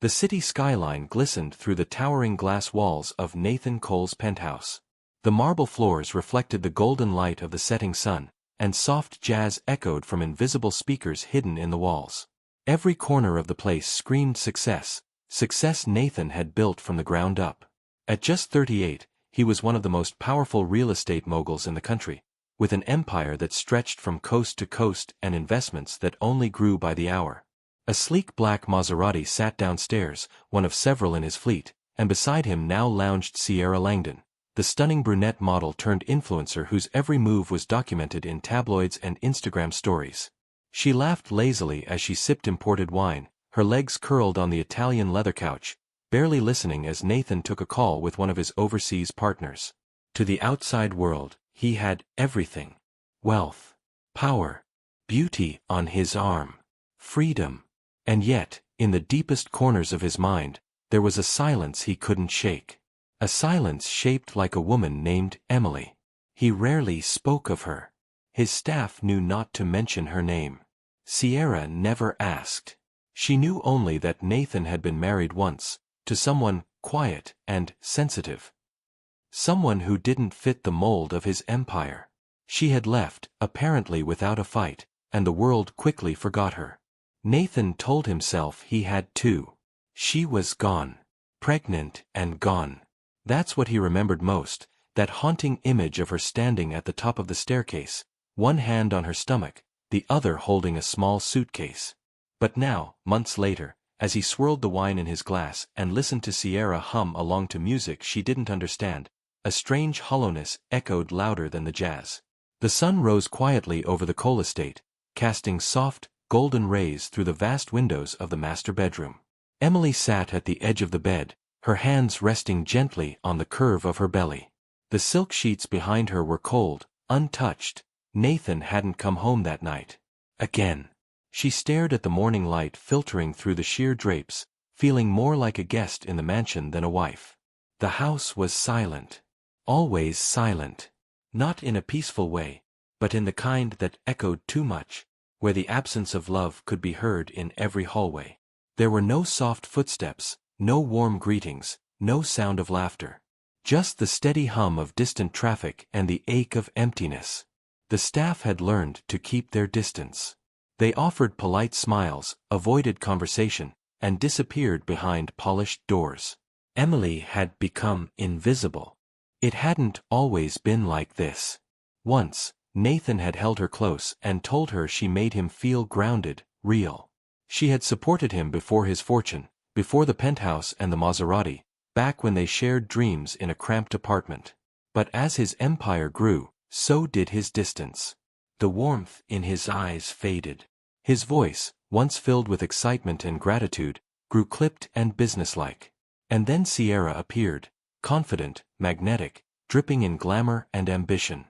The city skyline glistened through the towering glass walls of Nathan Cole's penthouse. The marble floors reflected the golden light of the setting sun, and soft jazz echoed from invisible speakers hidden in the walls. Every corner of the place screamed success, success Nathan had built from the ground up. At just 38, he was one of the most powerful real estate moguls in the country, with an empire that stretched from coast to coast and investments that only grew by the hour. A sleek black Maserati sat downstairs, one of several in his fleet, and beside him now lounged Sierra Langdon, the stunning brunette model turned influencer whose every move was documented in tabloids and Instagram stories. She laughed lazily as she sipped imported wine, her legs curled on the Italian leather couch, barely listening as Nathan took a call with one of his overseas partners. To the outside world, he had everything. Wealth, power, beauty on his arm, freedom. And yet, in the deepest corners of his mind, there was a silence he couldn't shake. A silence shaped like a woman named Emily. He rarely spoke of her. His staff knew not to mention her name. Sierra never asked. She knew only that Nathan had been married once, to someone quiet and sensitive. Someone who didn't fit the mold of his empire. She had left, apparently without a fight, and the world quickly forgot her. Nathan told himself he had too. She was gone. Pregnant and gone. That's what he remembered most, that haunting image of her standing at the top of the staircase, one hand on her stomach, the other holding a small suitcase. But now, months later, as he swirled the wine in his glass and listened to Sierra hum along to music she didn't understand, a strange hollowness echoed louder than the jazz. The sun rose quietly over the Cole estate, casting soft, golden rays through the vast windows of the master bedroom. Emily sat at the edge of the bed, her hands resting gently on the curve of her belly. The silk sheets behind her were cold, untouched. Nathan hadn't come home that night. Again. She stared at the morning light filtering through the sheer drapes, feeling more like a guest in the mansion than a wife. The house was silent. Always silent. Not in a peaceful way, but in the kind that echoed too much, where the absence of love could be heard in every hallway. There were no soft footsteps, no warm greetings, no sound of laughter. Just the steady hum of distant traffic and the ache of emptiness. The staff had learned to keep their distance. They offered polite smiles, avoided conversation, and disappeared behind polished doors. Emily had become invisible. It hadn't always been like this. Once, Nathan had held her close and told her she made him feel grounded, real. She had supported him before his fortune, before the penthouse and the Maserati, back when they shared dreams in a cramped apartment. But as his empire grew, so did his distance. The warmth in his eyes faded. His voice, once filled with excitement and gratitude, grew clipped and businesslike. And then Sierra appeared, confident, magnetic, dripping in glamour and ambition.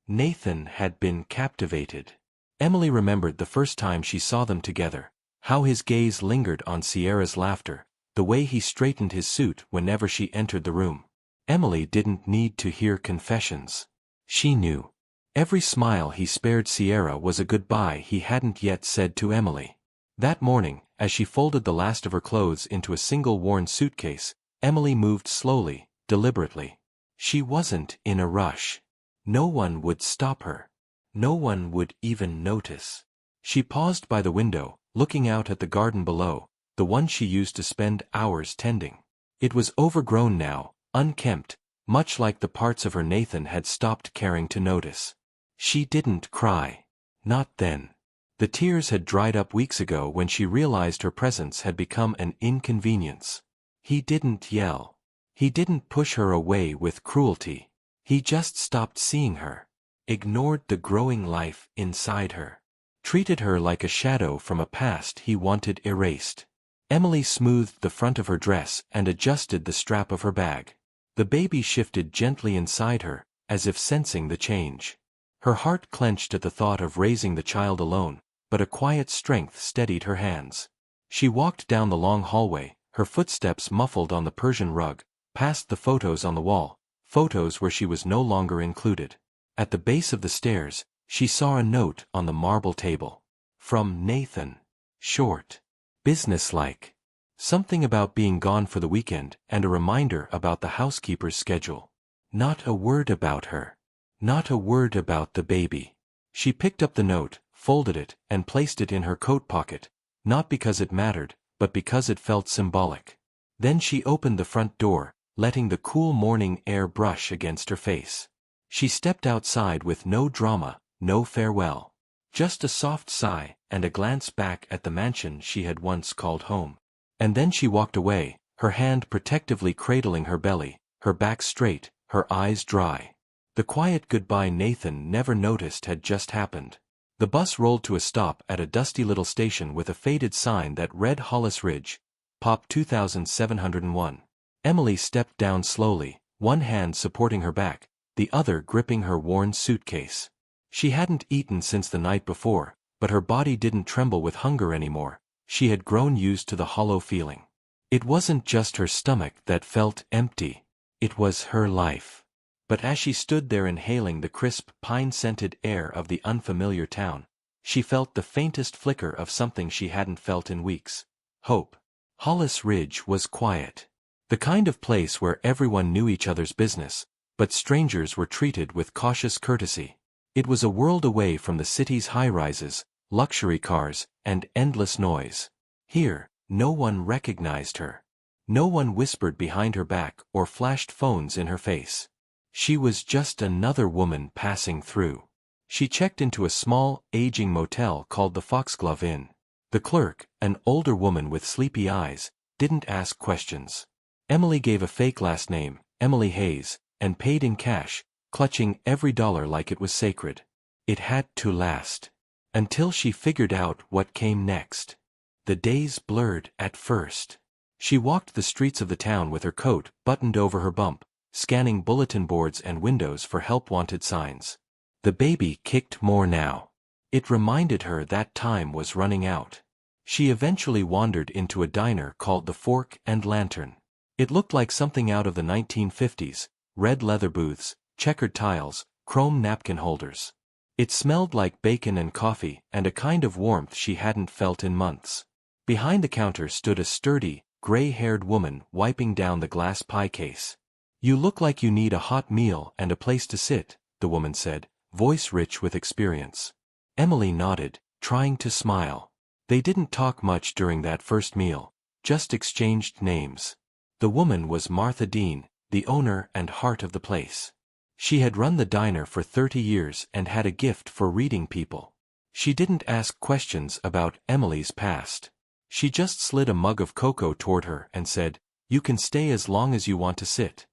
Nathan had been captivated. Emily remembered the first time she saw them together, how his gaze lingered on Sierra's laughter, the way he straightened his suit whenever she entered the room. Emily didn't need to hear confessions. She knew. Every smile he spared Sierra was a goodbye he hadn't yet said to Emily. That morning, as she folded the last of her clothes into a single worn suitcase, Emily moved slowly, deliberately. She wasn't in a rush. No one would stop her. No one would even notice. She paused by the window, looking out at the garden below, the one she used to spend hours tending. It was overgrown now, unkempt, much like the parts of her Nathan had stopped caring to notice. She didn't cry. Not then. The tears had dried up weeks ago when she realized her presence had become an inconvenience. He didn't yell. He didn't push her away with cruelty. He just stopped seeing her. Ignored the growing life inside her. Treated her like a shadow from a past he wanted erased. Emily smoothed the front of her dress and adjusted the strap of her bag. The baby shifted gently inside her, as if sensing the change. Her heart clenched at the thought of raising the child alone, but a quiet strength steadied her hands. She walked down the long hallway, her footsteps muffled on the Persian rug, past the photos on the wall, photos where she was no longer included. At the base of the stairs, she saw a note on the marble table. From Nathan. Short. Businesslike. Something about being gone for the weekend and a reminder about the housekeeper's schedule. Not a word about her. Not a word about the baby. She picked up the note, folded it, and placed it in her coat pocket, not because it mattered, but because it felt symbolic. Then she opened the front door, letting the cool morning air brush against her face. She stepped outside with no drama, no farewell. Just a soft sigh, and a glance back at the mansion she had once called home. And then she walked away, her hand protectively cradling her belly, her back straight, her eyes dry. The quiet goodbye Nathan never noticed had just happened. The bus rolled to a stop at a dusty little station with a faded sign that read Hollis Ridge, Pop 2701. Emily stepped down slowly, one hand supporting her back, the other gripping her worn suitcase. She hadn't eaten since the night before, but her body didn't tremble with hunger anymore. She had grown used to the hollow feeling. It wasn't just her stomach that felt empty. It was her life. But as she stood there inhaling the crisp, pine-scented air of the unfamiliar town, she felt the faintest flicker of something she hadn't felt in weeks. Hope. Hollis Ridge was quiet. The kind of place where everyone knew each other's business, but strangers were treated with cautious courtesy. It was a world away from the city's high-rises, luxury cars, and endless noise. Here, no one recognized her. No one whispered behind her back or flashed phones in her face. She was just another woman passing through. She checked into a small, aging motel called the Foxglove Inn. The clerk, an older woman with sleepy eyes, didn't ask questions. Emily gave a fake last name, Emily Hayes, and paid in cash, clutching every dollar like it was sacred. It had to last. Until she figured out what came next. The days blurred at first. She walked the streets of the town with her coat buttoned over her bump, scanning bulletin boards and windows for help-wanted signs. The baby kicked more now. It reminded her that time was running out. She eventually wandered into a diner called the Fork and Lantern. It looked like something out of the 1950s, red leather booths, checkered tiles, chrome napkin holders. It smelled like bacon and coffee and a kind of warmth she hadn't felt in months. Behind the counter stood a sturdy, gray-haired woman wiping down the glass pie case. "You look like you need a hot meal and a place to sit," the woman said, voice rich with experience. Emily nodded, trying to smile. They didn't talk much during that first meal, just exchanged names. The woman was Martha Dean, the owner and heart of the place. She had run the diner for 30 years and had a gift for reading people. She didn't ask questions about Emily's past. She just slid a mug of cocoa toward her and said, "You can stay as long as you want to sit."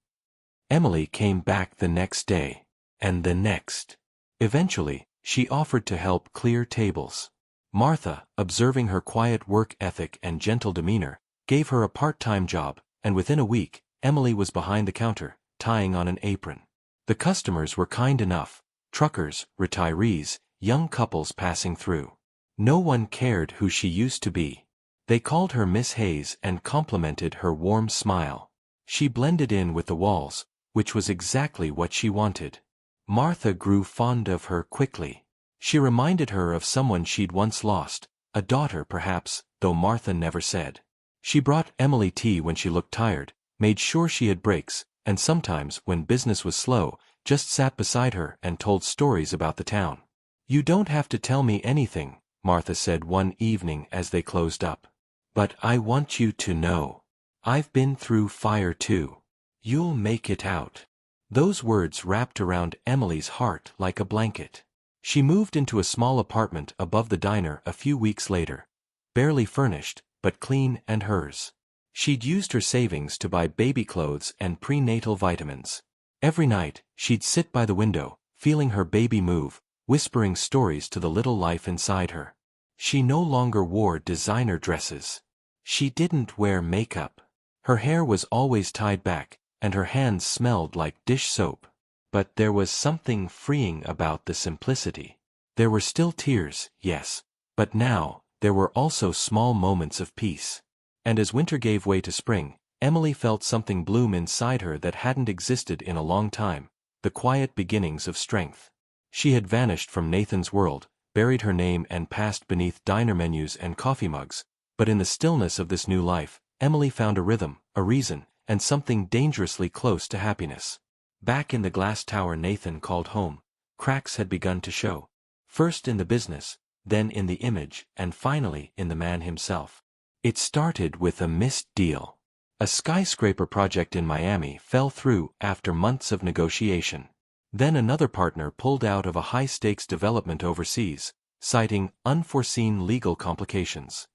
Emily came back the next day. And the next. Eventually, she offered to help clear tables. Martha, observing her quiet work ethic and gentle demeanor, gave her a part-time job, and within a week, Emily was behind the counter, tying on an apron. The customers were kind enough, truckers, retirees, young couples passing through. No one cared who she used to be. They called her Miss Hayes and complimented her warm smile. She blended in with the walls, which was exactly what she wanted. Martha grew fond of her quickly. She reminded her of someone she'd once lost, a daughter perhaps, though Martha never said. She brought Emily tea when she looked tired, made sure she had breaks, and sometimes, when business was slow, just sat beside her and told stories about the town. "You don't have to tell me anything," Martha said one evening as they closed up. "But I want you to know. I've been through fire too. You'll make it out." Those words wrapped around Emily's heart like a blanket. She moved into a small apartment above the diner a few weeks later. Barely furnished, but clean and hers. She'd used her savings to buy baby clothes and prenatal vitamins. Every night, she'd sit by the window, feeling her baby move, whispering stories to the little life inside her. She no longer wore designer dresses. She didn't wear makeup. Her hair was always tied back, and her hands smelled like dish soap. But there was something freeing about the simplicity. There were still tears, yes, but now, there were also small moments of peace. And as winter gave way to spring, Emily felt something bloom inside her that hadn't existed in a long time, the quiet beginnings of strength. She had vanished from Nathan's world, buried her name and past beneath diner menus and coffee mugs, but in the stillness of this new life, Emily found a rhythm, a reason, and something dangerously close to happiness. Back in the glass tower Nathan called home, cracks had begun to show. First in the business, then in the image, and finally in the man himself. It started with a missed deal. A skyscraper project in Miami fell through after months of negotiation. Then another partner pulled out of a high-stakes development overseas, citing unforeseen legal complications.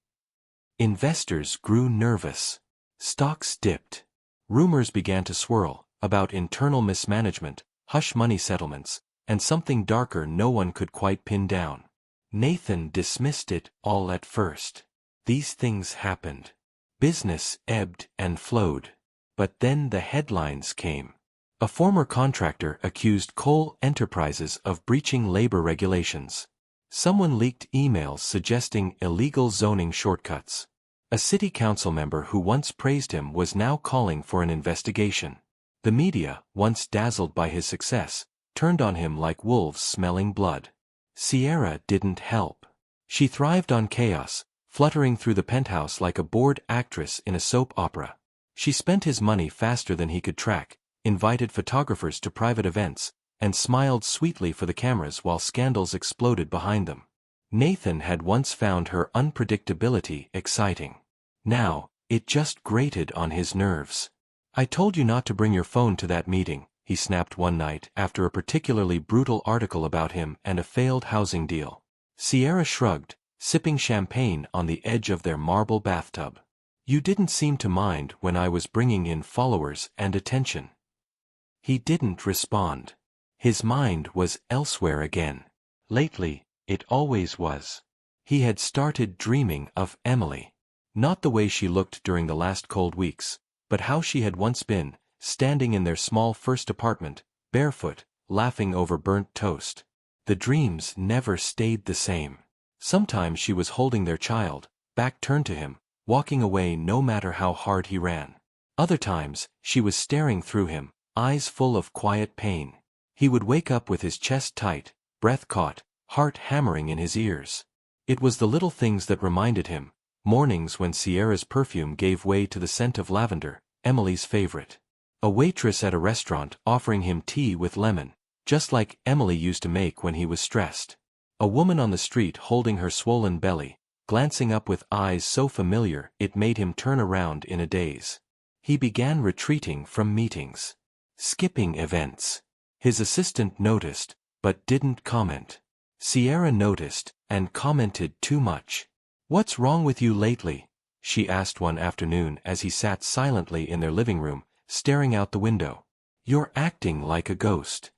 Investors grew nervous. Stocks dipped. Rumors began to swirl about internal mismanagement, hush-money settlements, and something darker no one could quite pin down. Nathan dismissed it all at first. These things happened. Business ebbed and flowed. But then the headlines came. A former contractor accused coal enterprises of breaching labor regulations. Someone leaked emails suggesting illegal zoning shortcuts. A city council member who once praised him was now calling for an investigation. The media, once dazzled by his success, turned on him like wolves smelling blood. Sierra didn't help. She thrived on chaos, fluttering through the penthouse like a bored actress in a soap opera. She spent his money faster than he could track, invited photographers to private events, and smiled sweetly for the cameras while scandals exploded behind them. Nathan had once found her unpredictability exciting. Now, it just grated on his nerves. "I told you not to bring your phone to that meeting," he snapped one night after a particularly brutal article about him and a failed housing deal. Sierra shrugged, sipping champagne on the edge of their marble bathtub. "You didn't seem to mind when I was bringing in followers and attention." He didn't respond. His mind was elsewhere again. Lately, it always was. He had started dreaming of Emily. Not the way she looked during the last cold weeks, but how she had once been, standing in their small first apartment, barefoot, laughing over burnt toast. The dreams never stayed the same. Sometimes she was holding their child, back turned to him, walking away no matter how hard he ran. Other times, she was staring through him, eyes full of quiet pain. He would wake up with his chest tight, breath caught, heart hammering in his ears. It was the little things that reminded him, mornings when Sierra's perfume gave way to the scent of lavender, Emily's favorite. A waitress at a restaurant offering him tea with lemon, just like Emily used to make when he was stressed. A woman on the street holding her swollen belly, glancing up with eyes so familiar it made him turn around in a daze. He began retreating from meetings. Skipping events. His assistant noticed, but didn't comment. Sierra noticed, and commented too much. "What's wrong with you lately?" she asked one afternoon as he sat silently in their living room, staring out the window. "You're acting like a ghost."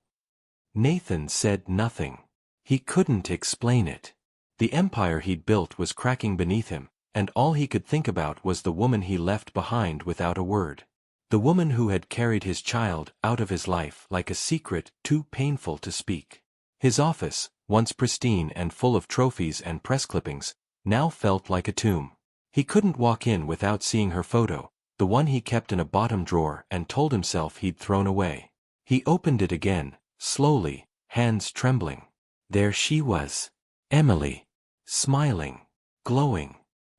Nathan said nothing. He couldn't explain it. The empire he'd built was cracking beneath him, and all he could think about was the woman he left behind without a word. The woman who had carried his child out of his life like a secret too painful to speak. His office, once pristine and full of trophies and press clippings, now felt like a tomb. He couldn't walk in without seeing her photo, the one he kept in a bottom drawer and told himself he'd thrown away. He opened it again, slowly, hands trembling. There she was. Emily. Smiling. Glowing.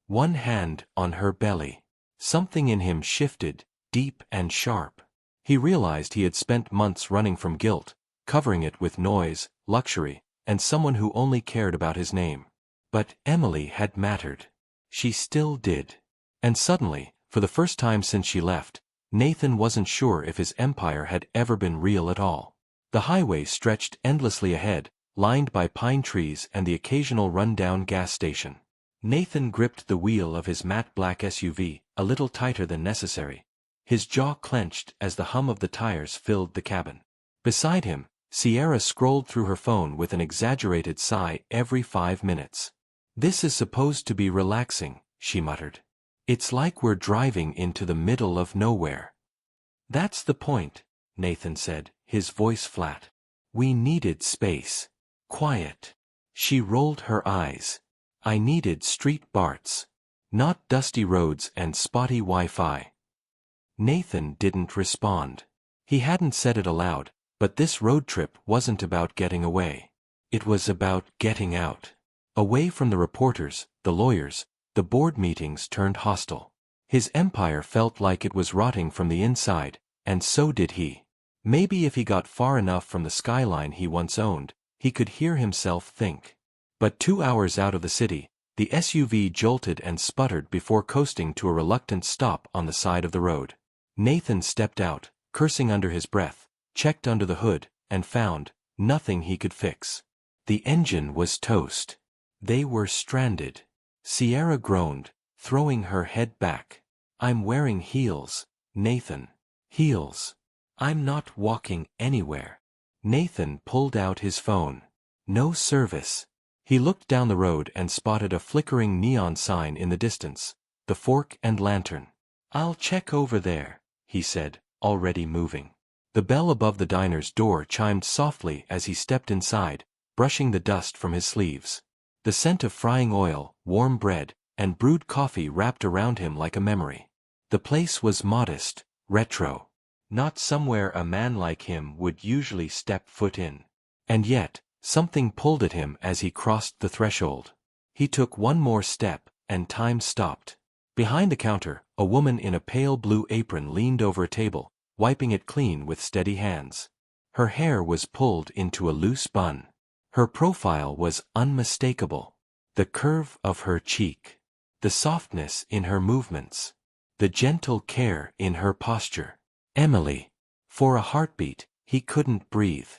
One hand on her belly. Something in him shifted, deep and sharp. He realized he had spent months running from guilt, covering it with noise, luxury, and someone who only cared about his name. But Emily had mattered. She still did. And suddenly, for the first time since she left, Nathan wasn't sure if his empire had ever been real at all. The highway stretched endlessly ahead, lined by pine trees and the occasional run-down gas station. Nathan gripped the wheel of his matte black SUV, a little tighter than necessary. His jaw clenched as the hum of the tires filled the cabin. Beside him, Sierra scrolled through her phone with an exaggerated sigh every 5 minutes. "This is supposed to be relaxing," she muttered. "It's like we're driving into the middle of nowhere." "That's the point," Nathan said, his voice flat. "We needed space. Quiet." She rolled her eyes. "I needed street barts. Not dusty roads and spotty Wi-Fi." Nathan didn't respond. He hadn't said it aloud, but this road trip wasn't about getting away. It was about getting out. Away from the reporters, the lawyers, the board meetings turned hostile. His empire felt like it was rotting from the inside, and so did he. Maybe if he got far enough from the skyline he once owned, he could hear himself think. But 2 hours out of the city, the SUV jolted and sputtered before coasting to a reluctant stop on the side of the road. Nathan stepped out, cursing under his breath, checked under the hood, and found nothing he could fix. The engine was toast. They were stranded. Sierra groaned, throwing her head back. "I'm wearing heels, Nathan. Heels. I'm not walking anywhere." Nathan pulled out his phone. No service. He looked down the road and spotted a flickering neon sign in the distance, the Fork and Lantern. "I'll check over there," he said, already moving. The bell above the diner's door chimed softly as he stepped inside, brushing the dust from his sleeves. The scent of frying oil, warm bread, and brewed coffee wrapped around him like a memory. The place was modest, retro. Not somewhere a man like him would usually step foot in. And yet, something pulled at him as he crossed the threshold. He took one more step, and time stopped. Behind the counter, a woman in a pale blue apron leaned over a table, wiping it clean with steady hands. Her hair was pulled into a loose bun. Her profile was unmistakable. The curve of her cheek. The softness in her movements. The gentle care in her posture. Emily. For a heartbeat, he couldn't breathe.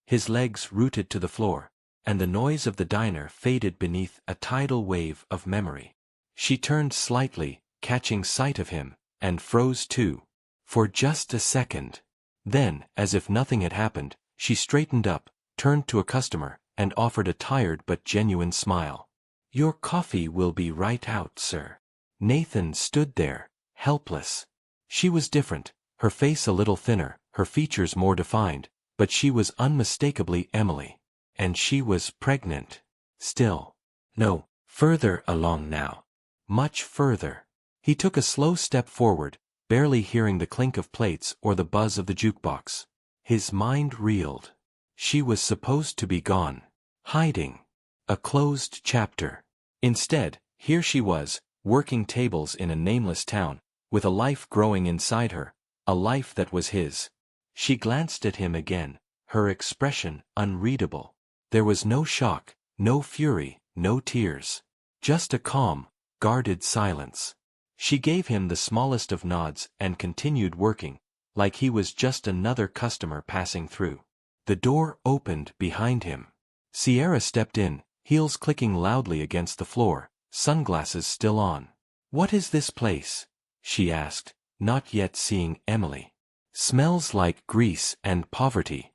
His legs rooted to the floor, and the noise of the diner faded beneath a tidal wave of memory. She turned slightly, catching sight of him, and froze too. For just a second. Then, as if nothing had happened, she straightened up, turned to a customer, and offered a tired but genuine smile. "Your coffee will be right out, sir." Nathan stood there, helpless. She was different, her face a little thinner, her features more defined, but she was unmistakably Emily. And she was pregnant. Still. No, further along now. Much further. He took a slow step forward, barely hearing the clink of plates or the buzz of the jukebox. His mind reeled. She was supposed to be gone. Hiding. A closed chapter. Instead, here she was, working tables in a nameless town, with a life growing inside her, a life that was his. She glanced at him again, her expression unreadable. There was no shock, no fury, no tears. Just a calm, guarded silence. She gave him the smallest of nods and continued working, like he was just another customer passing through. The door opened behind him. Sierra stepped in, heels clicking loudly against the floor, sunglasses still on. "What is this place?" she asked, not yet seeing Emily. "Smells like grease and poverty."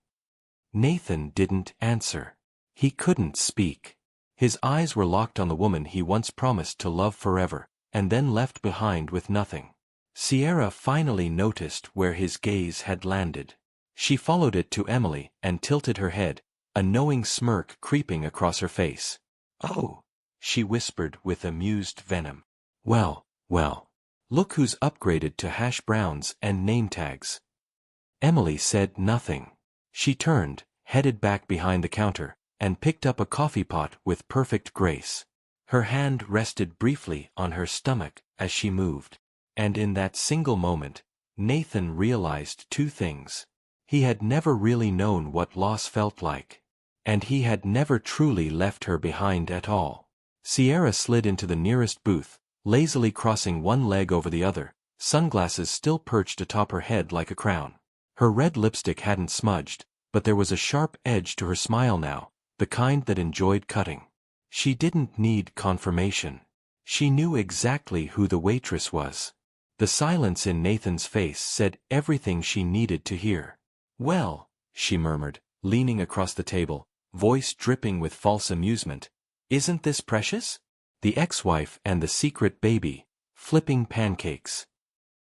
Nathan didn't answer. He couldn't speak. His eyes were locked on the woman he once promised to love forever, and then left behind with nothing. Sierra finally noticed where his gaze had landed. She followed it to Emily and tilted her head, a knowing smirk creeping across her face. "Oh," she whispered with amused venom. Well, well. Look who's upgraded to hash browns and name tags." Emily said nothing. She turned, headed back behind the counter, and picked up a coffee pot with perfect grace. Her hand rested briefly on her stomach as she moved. And in that single moment, Nathan realized two things. He had never really known what loss felt like. And he had never truly left her behind at all. Sierra slid into the nearest booth, lazily crossing one leg over the other, sunglasses still perched atop her head like a crown. Her red lipstick hadn't smudged, but there was a sharp edge to her smile now, the kind that enjoyed cutting. She didn't need confirmation. She knew exactly who the waitress was. The silence in Nathan's face said everything she needed to hear. "Well," she murmured, leaning across the table, voice dripping with false amusement, "isn't this precious? The ex-wife and the secret baby, flipping pancakes."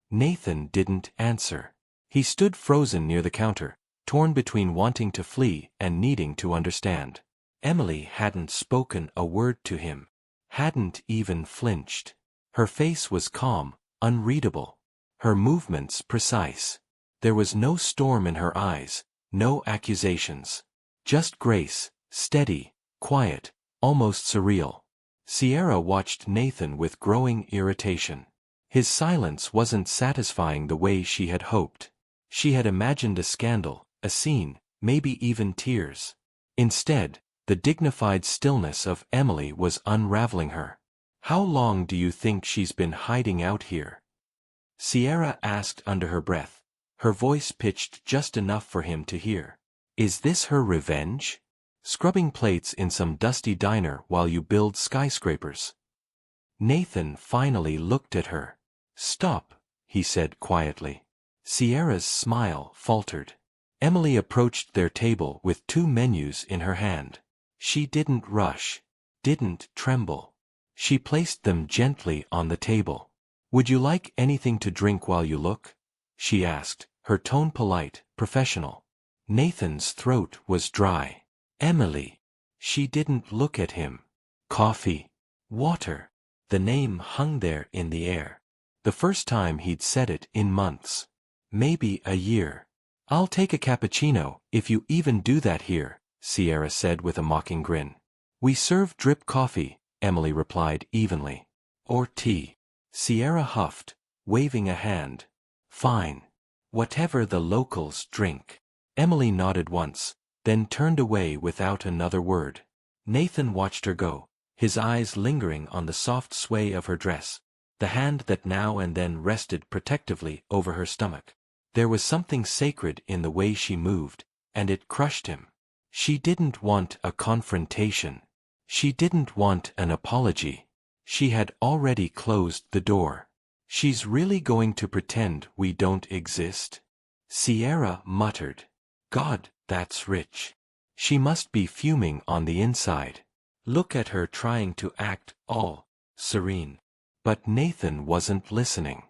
Nathan didn't answer. He stood frozen near the counter, torn between wanting to flee and needing to understand. Emily hadn't spoken a word to him. Hadn't even flinched. Her face was calm, unreadable. Her movements precise. There was no storm in her eyes, no accusations. Just grace, steady, quiet, almost surreal. Sierra watched Nathan with growing irritation. His silence wasn't satisfying the way she had hoped. She had imagined a scandal, a scene, maybe even tears. Instead, the dignified stillness of Emily was unraveling her. "How long do you think she's been hiding out here?" Sierra asked under her breath, her voice pitched just enough for him to hear. "Is this her revenge? Scrubbing plates in some dusty diner while you build skyscrapers?" Nathan finally looked at her. "Stop," he said quietly. Sierra's smile faltered. Emily approached their table with 2 menus in her hand. She didn't rush, didn't tremble. She placed them gently on the table. "Would you like anything to drink while you look?" she asked, her tone polite, professional. Nathan's throat was dry. "Emily." She didn't look at him. "Coffee. Water." The name hung there in the air. The first time he'd said it in months. Maybe a year. "I'll take a cappuccino, if you even do that here," Sierra said with a mocking grin. "We serve drip coffee," Emily replied evenly. "Or tea." Sierra huffed, waving a hand. "Fine. Whatever the locals drink." Emily nodded once, then turned away without another word. Nathan watched her go, his eyes lingering on the soft sway of her dress, the hand that now and then rested protectively over her stomach. There was something sacred in the way she moved, and it crushed him. She didn't want a confrontation. She didn't want an apology. She had already closed the door. "She's really going to pretend we don't exist?" Sierra muttered. "God, that's rich. She must be fuming on the inside. Look at her trying to act all serene." But Nathan wasn't listening.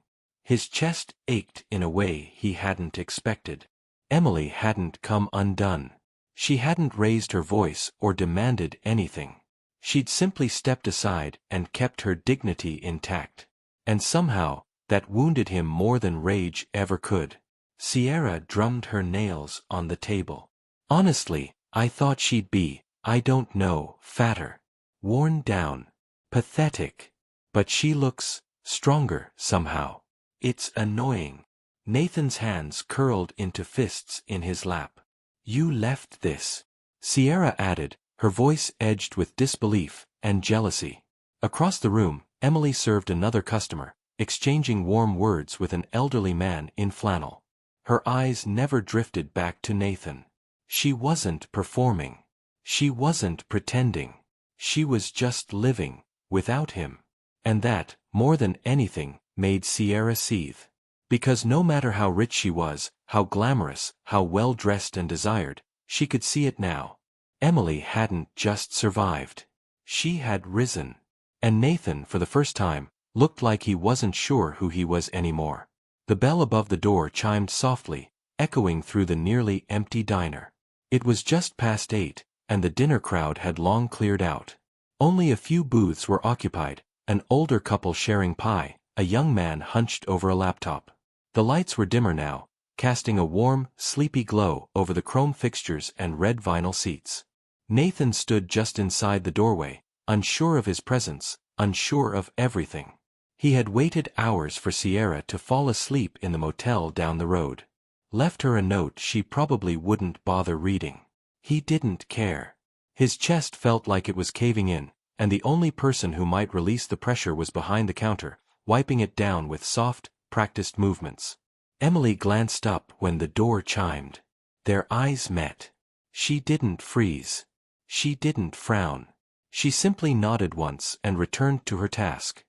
His chest ached in a way he hadn't expected. Emily hadn't come undone. She hadn't raised her voice or demanded anything. She'd simply stepped aside and kept her dignity intact. And somehow, that wounded him more than rage ever could. Sierra drummed her nails on the table. "Honestly, I thought she'd be, I don't know, fatter. Worn down. Pathetic. But she looks stronger somehow. It's annoying." Nathan's hands curled into fists in his lap. "You left this," Sierra added, her voice edged with disbelief and jealousy. Across the room, Emily served another customer, exchanging warm words with an elderly man in flannel. Her eyes never drifted back to Nathan. She wasn't performing. She wasn't pretending. She was just living, without him. And that, more than anything, made Sierra seethe. Because no matter how rich she was, how glamorous, how well-dressed and desired, she could see it now. Emily hadn't just survived. She had risen. And Nathan, for the first time, looked like he wasn't sure who he was anymore. The bell above the door chimed softly, echoing through the nearly empty diner. It was just past 8, and the dinner crowd had long cleared out. Only a few booths were occupied, an older couple sharing pie, a young man hunched over a laptop. The lights were dimmer now, casting a warm, sleepy glow over the chrome fixtures and red vinyl seats. Nathan stood just inside the doorway, unsure of his presence, unsure of everything. He had waited hours for Sierra to fall asleep in the motel down the road. Left her a note she probably wouldn't bother reading. He didn't care. His chest felt like it was caving in, and the only person who might release the pressure was behind the counter, wiping it down with soft, practiced movements. Emily glanced up when the door chimed. Their eyes met. She didn't freeze. She didn't frown. She simply nodded once and returned to her task.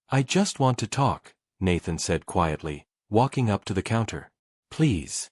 "I just want to talk," Nathan said quietly, walking up to the counter. "Please."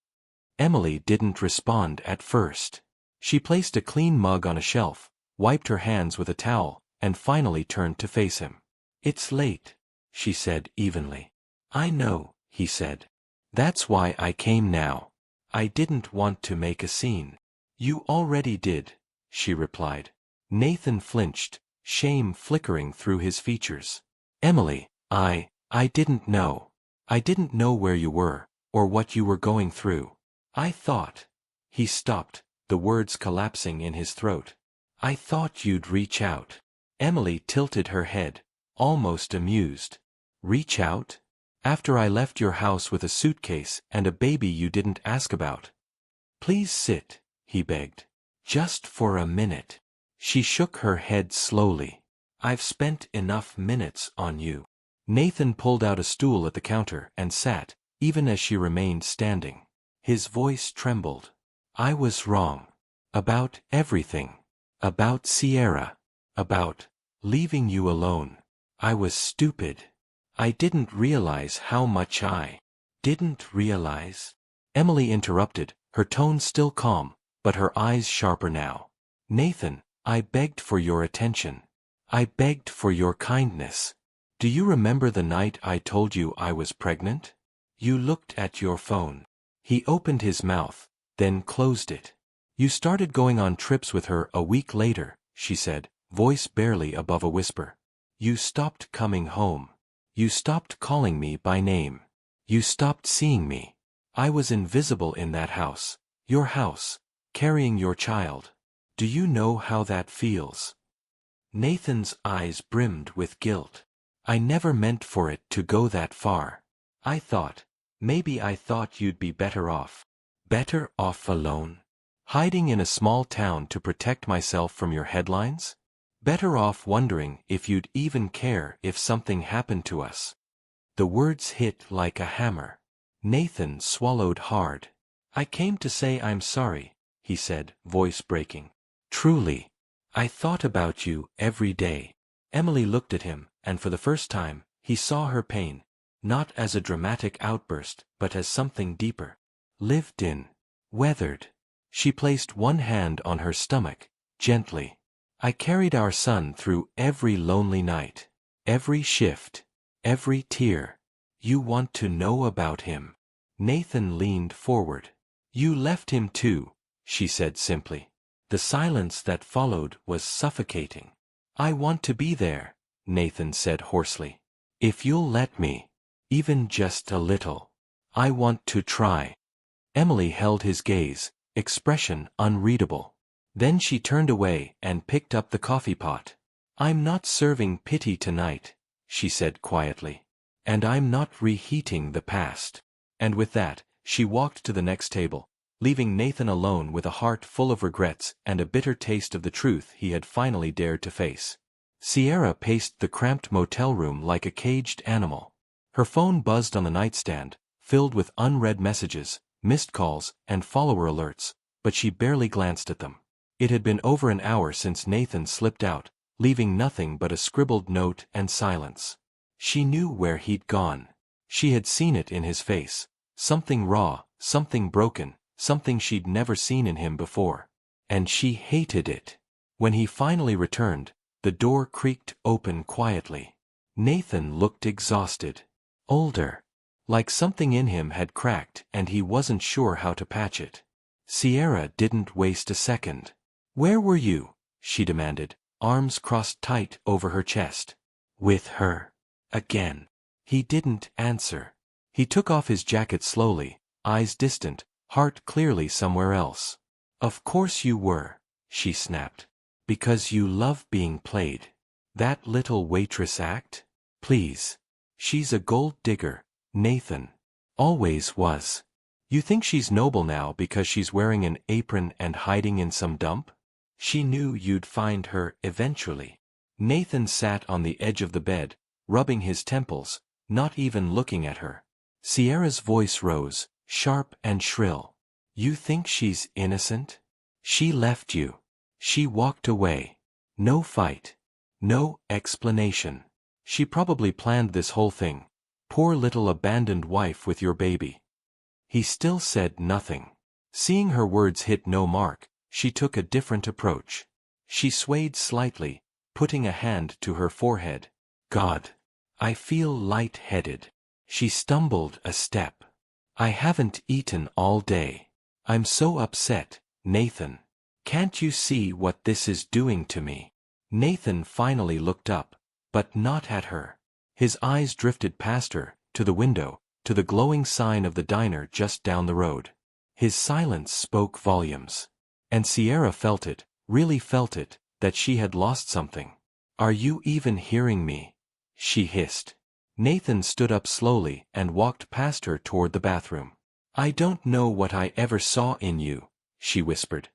Emily didn't respond at first. She placed a clean mug on a shelf, wiped her hands with a towel, and finally turned to face him. "It's late," she said evenly. "I know," he said. "That's why I came now. I didn't want to make a scene." "You already did," she replied. Nathan flinched, shame flickering through his features. "Emily, I didn't know. I didn't know where you were, or what you were going through. I thought." He stopped, the words collapsing in his throat. "I thought you'd reach out." Emily tilted her head, almost amused. "Reach out?" After I left your house with a suitcase and a baby you didn't ask about. Please sit, he begged. Just for a minute. She shook her head slowly. I've spent enough minutes on you. Nathan pulled out a stool at the counter and sat, even as she remained standing. His voice trembled. I was wrong. About everything. About Sierra. About leaving you alone. I was stupid. I didn't realize how much I didn't realize. Emily interrupted, her tone still calm, but her eyes sharper now. Nathan, I begged for your attention. I begged for your kindness. Do you remember the night I told you I was pregnant? You looked at your phone. He opened his mouth, then closed it. You started going on trips with her a week later, she said, voice barely above a whisper. You stopped coming home. You stopped calling me by name. You stopped seeing me. I was invisible in that house, your house, carrying your child. Do you know how that feels? Nathan's eyes brimmed with guilt. I never meant for it to go that far. Maybe I thought you'd be better off. Better off alone? Hiding in a small town to protect myself from your headlines? Better off wondering if you'd even care if something happened to us. The words hit like a hammer. Nathan swallowed hard. I came to say I'm sorry, he said, voice breaking. Truly. I thought about you every day. Emily looked at him, and for the first time, he saw her pain, not as a dramatic outburst, but as something deeper. Lived in. Weathered. She placed one hand on her stomach, gently. I carried our son through every lonely night, every shift, every tear. You want to know about him? Nathan leaned forward. You left him too, she said simply. The silence that followed was suffocating. I want to be there, Nathan said hoarsely. If you'll let me, even just a little. I want to try. Emily held his gaze, expression unreadable. Then she turned away and picked up the coffee pot. I'm not serving pity tonight, she said quietly. And I'm not reheating the past. And with that, she walked to the next table, leaving Nathan alone with a heart full of regrets and a bitter taste of the truth he had finally dared to face. Sierra paced the cramped motel room like a caged animal. Her phone buzzed on the nightstand, filled with unread messages, missed calls, and follower alerts, but she barely glanced at them. It had been over an hour since Nathan slipped out, leaving nothing but a scribbled note and silence. She knew where he'd gone. She had seen it in his face. Something raw, something broken, something she'd never seen in him before. And she hated it. When he finally returned, the door creaked open quietly. Nathan looked exhausted. Older. Like something in him had cracked and he wasn't sure how to patch it. Sierra didn't waste a second. Where were you? She demanded, arms crossed tight over her chest. With her. Again. He didn't answer. He took off his jacket slowly, eyes distant, heart clearly somewhere else. Of course you were, she snapped. Because you love being played. That little waitress act? Please. She's a gold digger, Nathan. Always was. You think she's noble now because she's wearing an apron and hiding in some dump? She knew you'd find her eventually. Nathan sat on the edge of the bed, rubbing his temples, not even looking at her. Sierra's voice rose, sharp and shrill. You think she's innocent? She left you. She walked away. No fight. No explanation. She probably planned this whole thing. Poor little abandoned wife with your baby. He still said nothing. Seeing her words hit no mark, she took a different approach. She swayed slightly, putting a hand to her forehead. God. I feel light-headed. She stumbled a step. I haven't eaten all day. I'm so upset, Nathan. Can't you see what this is doing to me? Nathan finally looked up, but not at her. His eyes drifted past her, to the window, to the glowing sign of the diner just down the road. His silence spoke volumes. And Sierra felt it, really felt it, that she had lost something. Are you even hearing me? She hissed. Nathan stood up slowly and walked past her toward the bathroom. "I don't know what I ever saw in you," she whispered.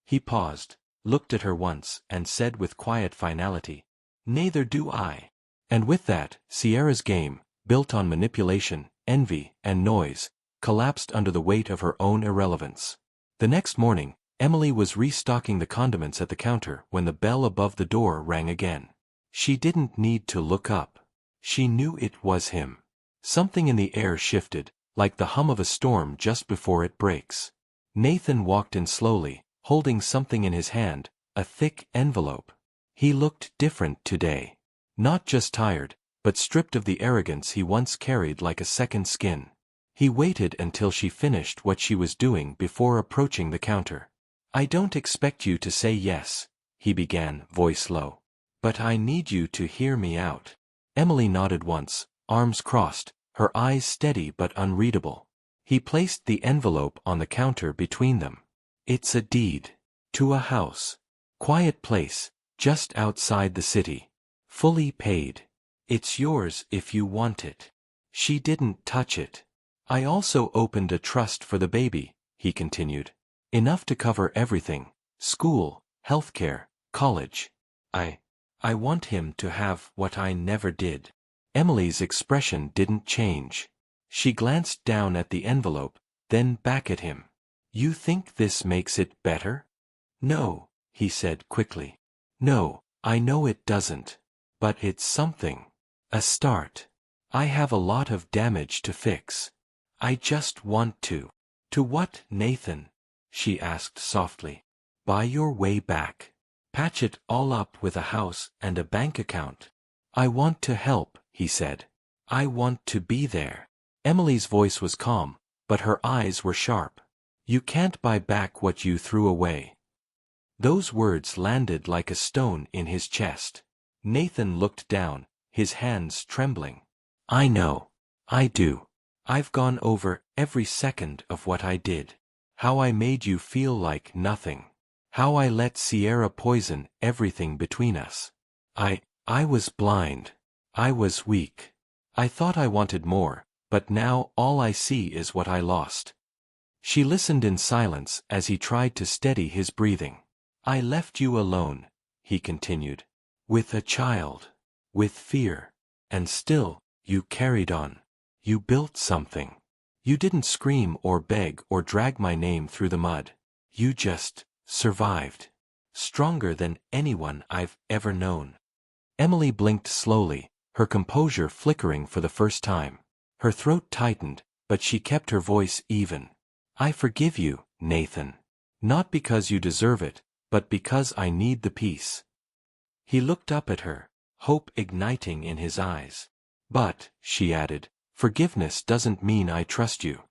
He paused, looked at her once, and said with quiet finality, "Neither do I." And with that, Sierra's game, built on manipulation, envy, and noise, collapsed under the weight of her own irrelevance. The next morning, Emily was restocking the condiments at the counter when the bell above the door rang again. She didn't need to look up. She knew it was him. Something in the air shifted, like the hum of a storm just before it breaks. Nathan walked in slowly, holding something in his hand, a thick envelope. He looked different today. Not just tired, but stripped of the arrogance he once carried like a second skin. He waited until she finished what she was doing before approaching the counter. "I don't expect you to say yes," he began, voice low. "But I need you to hear me out." Emily nodded once, arms crossed, her eyes steady but unreadable. He placed the envelope on the counter between them. "It's a deed. To a house. Quiet place, just outside the city. Fully paid. It's yours if you want it." She didn't touch it. "I also opened a trust for the baby," he continued. "Enough to cover everything. School, healthcare, college. I want him to have what I never did." Emily's expression didn't change. She glanced down at the envelope, then back at him. "You think this makes it better?" "No," he said quickly. "No, I know it doesn't. But it's something. A start. I have a lot of damage to fix. I just want to." "To what, Nathan?" she asked softly. "Buy your way back. Patch it all up with a house and a bank account." "I want to help," he said. "I want to be there." Emily's voice was calm, but her eyes were sharp. "You can't buy back what you threw away." Those words landed like a stone in his chest. Nathan looked down, his hands trembling. "I know. I do. I've gone over every second of what I did. How I made you feel like nothing. How I let Sierra poison everything between us. I was blind. I was weak. I thought I wanted more, but now all I see is what I lost." She listened in silence as he tried to steady his breathing. "I left you alone," he continued. "With a child. With fear. And still, you carried on. You built something. You didn't scream or beg or drag my name through the mud. You just survived. Stronger than anyone I've ever known." Emily blinked slowly, her composure flickering for the first time. Her throat tightened, but she kept her voice even. "I forgive you, Nathan. Not because you deserve it, but because I need the peace." He looked up at her, hope igniting in his eyes. "But," she added, "forgiveness doesn't mean I trust you."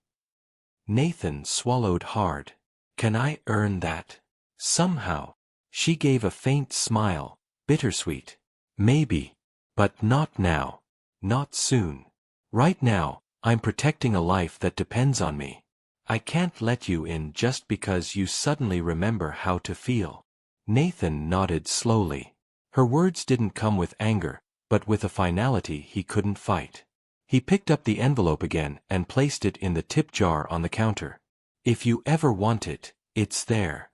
Nathan swallowed hard. "Can I earn that? Somehow?" She gave a faint smile, bittersweet. "Maybe. But not now. Not soon. Right now, I'm protecting a life that depends on me. I can't let you in just because you suddenly remember how to feel." Nathan nodded slowly. Her words didn't come with anger, but with a finality he couldn't fight. He picked up the envelope again and placed it in the tip jar on the counter. "If you ever want it, it's there."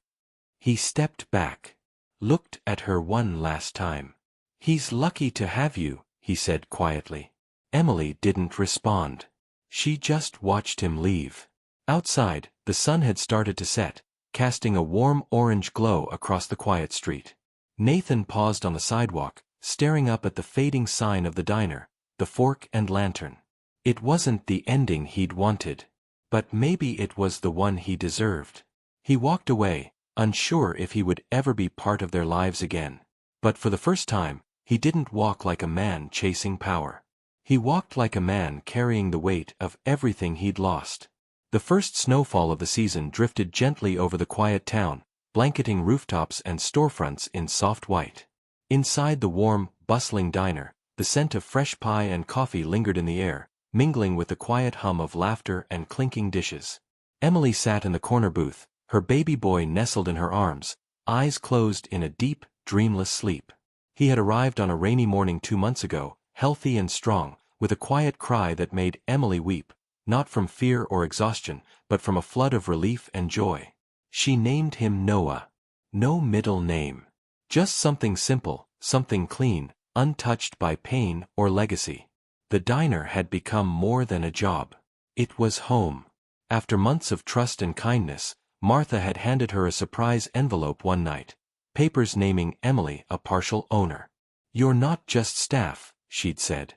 He stepped back. Looked at her one last time. "He's lucky to have you," he said quietly. Emily didn't respond. She just watched him leave. Outside, the sun had started to set, casting a warm orange glow across the quiet street. Nathan paused on the sidewalk, staring up at the fading sign of the diner, the fork and lantern. It wasn't the ending he'd wanted. But maybe it was the one he deserved. He walked away, unsure if he would ever be part of their lives again. But for the first time, he didn't walk like a man chasing power. He walked like a man carrying the weight of everything he'd lost. The first snowfall of the season drifted gently over the quiet town, blanketing rooftops and storefronts in soft white. Inside the warm, bustling diner, the scent of fresh pie and coffee lingered in the air, mingling with the quiet hum of laughter and clinking dishes. Emily sat in the corner booth, her baby boy nestled in her arms, eyes closed in a deep, dreamless sleep. He had arrived on a rainy morning 2 months ago, healthy and strong, with a quiet cry that made Emily weep, not from fear or exhaustion, but from a flood of relief and joy. She named him Noah. No middle name. Just something simple, something clean, untouched by pain or legacy. The diner had become more than a job. It was home. After months of trust and kindness, Martha had handed her a surprise envelope one night. Papers naming Emily a partial owner. "You're not just staff," she'd said.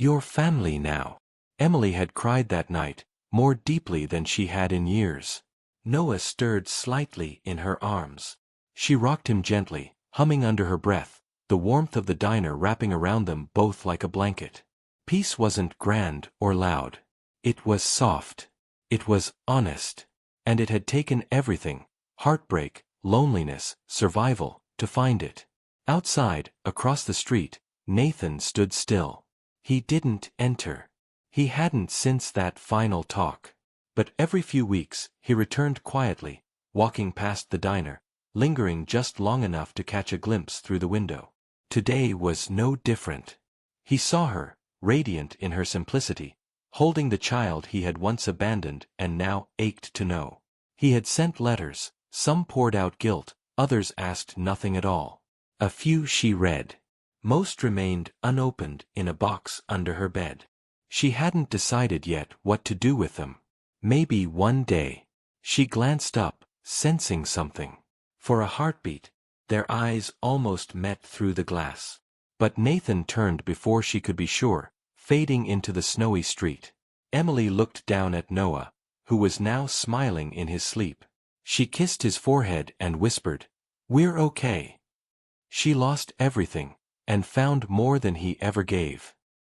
"You're family now." Emily had cried that night, more deeply than she had in years. Noah stirred slightly in her arms. She rocked him gently, humming under her breath, the warmth of the diner wrapping around them both like a blanket. Peace wasn't grand or loud. It was soft. It was honest. And it had taken everything, heartbreak, loneliness, survival, to find it. Outside, across the street, Nathan stood still. He didn't enter. He hadn't since that final talk. But every few weeks, he returned quietly, walking past the diner, lingering just long enough to catch a glimpse through the window. Today was no different. He saw her, radiant in her simplicity, holding the child he had once abandoned and now ached to know. He had sent letters, some poured out guilt, others asked nothing at all. A few she read. Most remained unopened in a box under her bed. She hadn't decided yet what to do with them. Maybe one day. She glanced up, sensing something. For a heartbeat, their eyes almost met through the glass. But Nathan turned before she could be sure, fading into the snowy street. Emily looked down at Noah, who was now smiling in his sleep. She kissed his forehead and whispered, "We're okay." She lost everything, and found more than he ever gave.